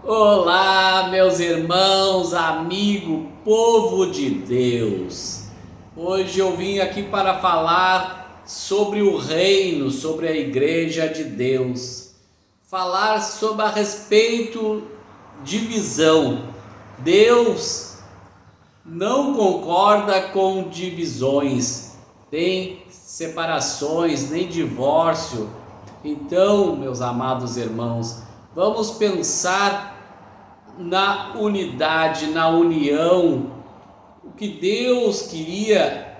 Olá, meus irmãos, amigo, povo de Deus. Hoje eu vim aqui para falar sobre o reino, sobre a igreja de Deus. Falar sobre a respeito de visão. Deus não concorda com divisões, nem separações, nem divórcio. Então, meus amados irmãos, vamos pensar na unidade, na união. O que Deus queria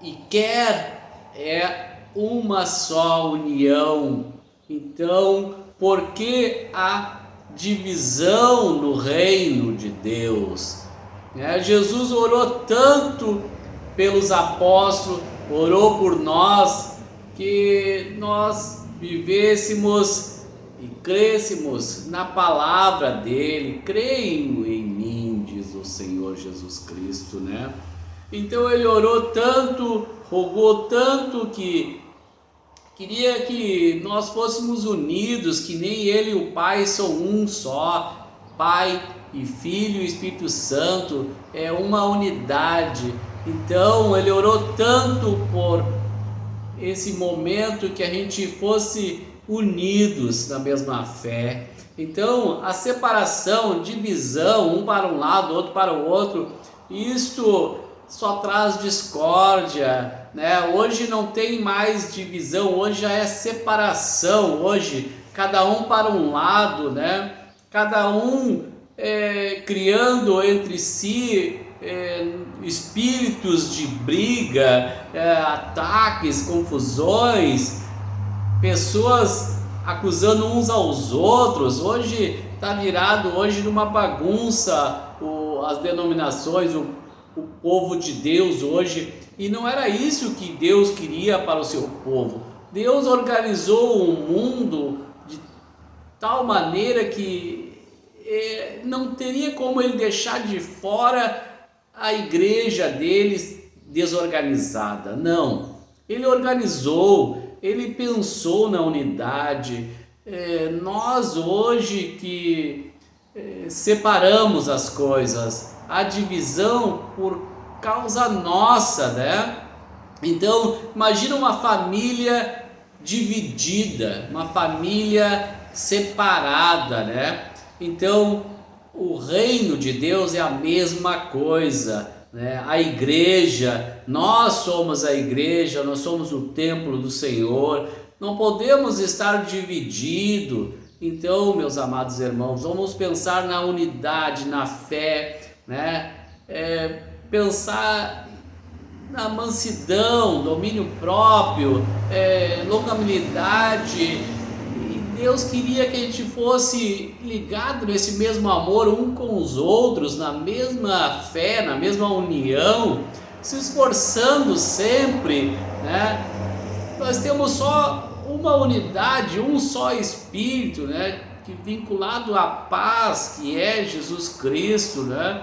e quer é uma só união. Então, por que a divisão no reino de Deus? Jesus orou tanto pelos apóstolos, orou por nós, que nós vivêssemos e crescemos na palavra dele. Creio em mim, diz o Senhor Jesus Cristo, né? Então ele orou tanto, rogou tanto, que queria que nós fôssemos unidos, que nem ele e o Pai são um só. Pai e Filho e Espírito Santo é uma unidade. Então ele orou tanto por esse momento, que a gente fosse unidos na mesma fé. Então a separação, divisão, um para um lado, outro para o outro, isto só traz discórdia, né? Hoje não tem mais divisão, hoje já é separação. Hoje cada um para um lado, né? Cada um criando entre si espíritos de briga, ataques, confusões, pessoas acusando uns aos outros. Hoje está virado hoje numa bagunça as denominações, o povo de Deus hoje, e não era isso que Deus queria para o seu povo. Deus organizou o mundo de tal maneira que não teria como ele deixar de fora a igreja deles desorganizada. Não, ele organizou, ele pensou na unidade. Nós hoje que separamos as coisas, a divisão por causa nossa, né? Então imagina uma família dividida, uma família separada, né? Então o reino de Deus é a mesma coisa, né? A igreja, nós somos a igreja, nós somos o templo do Senhor, não podemos estar divididos. Então, meus amados irmãos, vamos pensar na unidade, na fé, né? Pensar na mansidão, domínio próprio, longanimidade. Deus queria que a gente fosse ligado nesse mesmo amor um com os outros, na mesma fé, na mesma união, se esforçando sempre, né? Nós temos só uma unidade, um só Espírito, né? Que vinculado à paz, que é Jesus Cristo, né?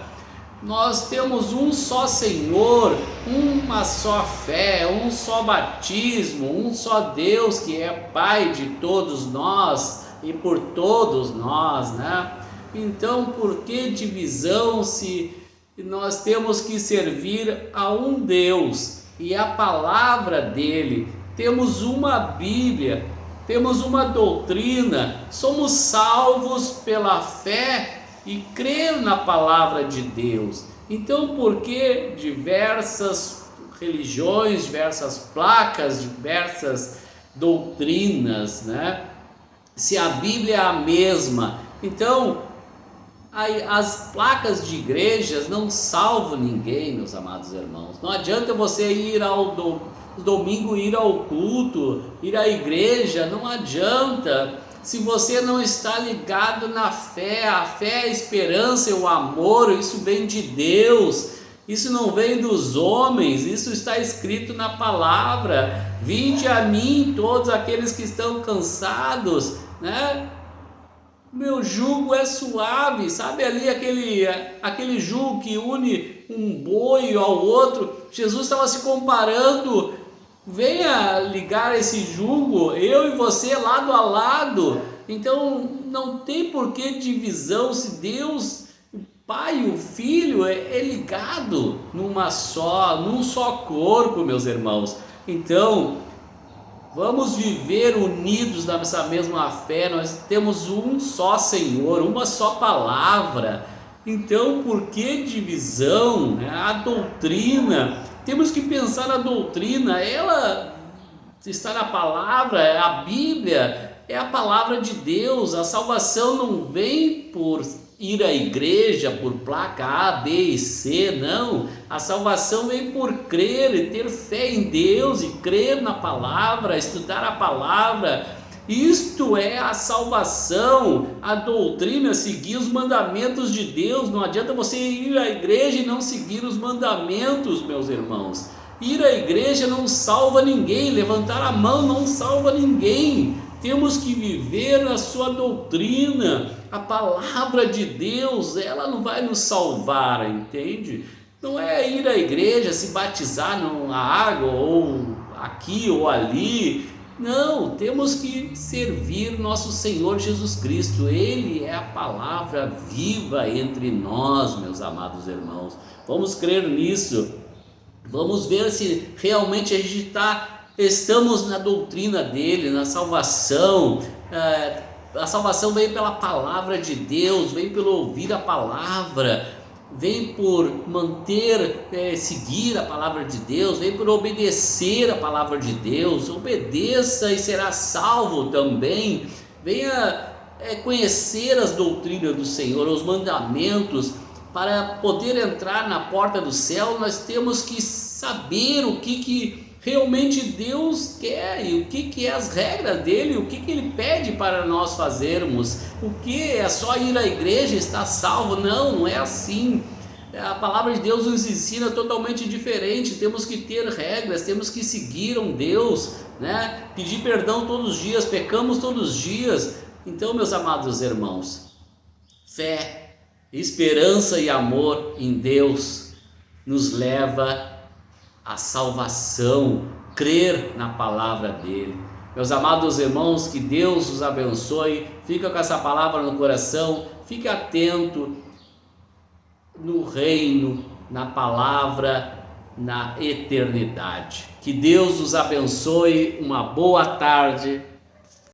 Nós temos um só Senhor, uma só fé, um só batismo, um só Deus que é Pai de todos nós e por todos nós, né? Então, por que divisão, se nós temos que servir a um Deus e a palavra dele? Temos uma Bíblia, temos uma doutrina, somos salvos pela fé e crer na palavra de Deus. Então, por que diversas religiões, diversas placas, diversas doutrinas, né? Se a Bíblia é a mesma. Então, as placas de igrejas não salvam ninguém, meus amados irmãos. Não adianta você ir ao domingo, ir ao culto, ir à igreja, não adianta. Se você não está ligado na fé, a fé, a esperança e o amor, isso vem de Deus, isso não vem dos homens, isso está escrito na palavra. Vinde a mim todos aqueles que estão cansados, né? Meu jugo é suave, sabe ali aquele jugo que une um boi ao outro? Jesus estava se comparando. Venha ligar esse jugo, eu e você lado a lado. Então não tem por que divisão se Deus, o Pai e o Filho é ligado num só corpo, meus irmãos. Então, vamos viver unidos nessa mesma fé. Nós temos um só Senhor, uma só palavra. Então, por que divisão? A doutrina, temos que pensar na doutrina, ela está na palavra, a Bíblia é a palavra de Deus. A salvação não vem por ir à igreja, por placa A, B e C, não. A salvação vem por crer e ter fé em Deus e crer na palavra, estudar a palavra. Isto é a salvação, a doutrina, seguir os mandamentos de Deus. Não adianta você ir à igreja e não seguir os mandamentos, meus irmãos. Ir à igreja não salva ninguém, levantar a mão não salva ninguém. Temos que viver na sua doutrina. A palavra de Deus, ela não vai nos salvar, entende? Não é ir à igreja, se batizar na água, ou aqui ou ali. Não, temos que servir nosso Senhor Jesus Cristo. Ele é a palavra viva entre nós, meus amados irmãos. Vamos crer nisso. Vamos ver se realmente a gente estamos na doutrina dele, na salvação. A salvação vem pela palavra de Deus, vem pelo ouvir a palavra, vem por seguir a palavra de Deus, vem por obedecer a palavra de Deus. Obedeça e será salvo também. Venha conhecer as doutrinas do Senhor, os mandamentos. Para poder entrar na porta do céu, nós temos que saber o que realmente Deus quer e o que é as regras dele, o que ele pede para nós fazermos. O que é só ir à igreja e estar salvo? Não, não é assim. A palavra de Deus nos ensina totalmente diferente. Temos que ter regras, temos que seguir um Deus, né? Pedir perdão todos os dias, pecamos todos os dias. Então, meus amados irmãos, fé, esperança e amor em Deus nos leva à salvação, crer na palavra dele. Meus amados irmãos, que Deus os abençoe. Fica com essa palavra no coração, fique atento no reino, na palavra, na eternidade. Que Deus os abençoe. Uma boa tarde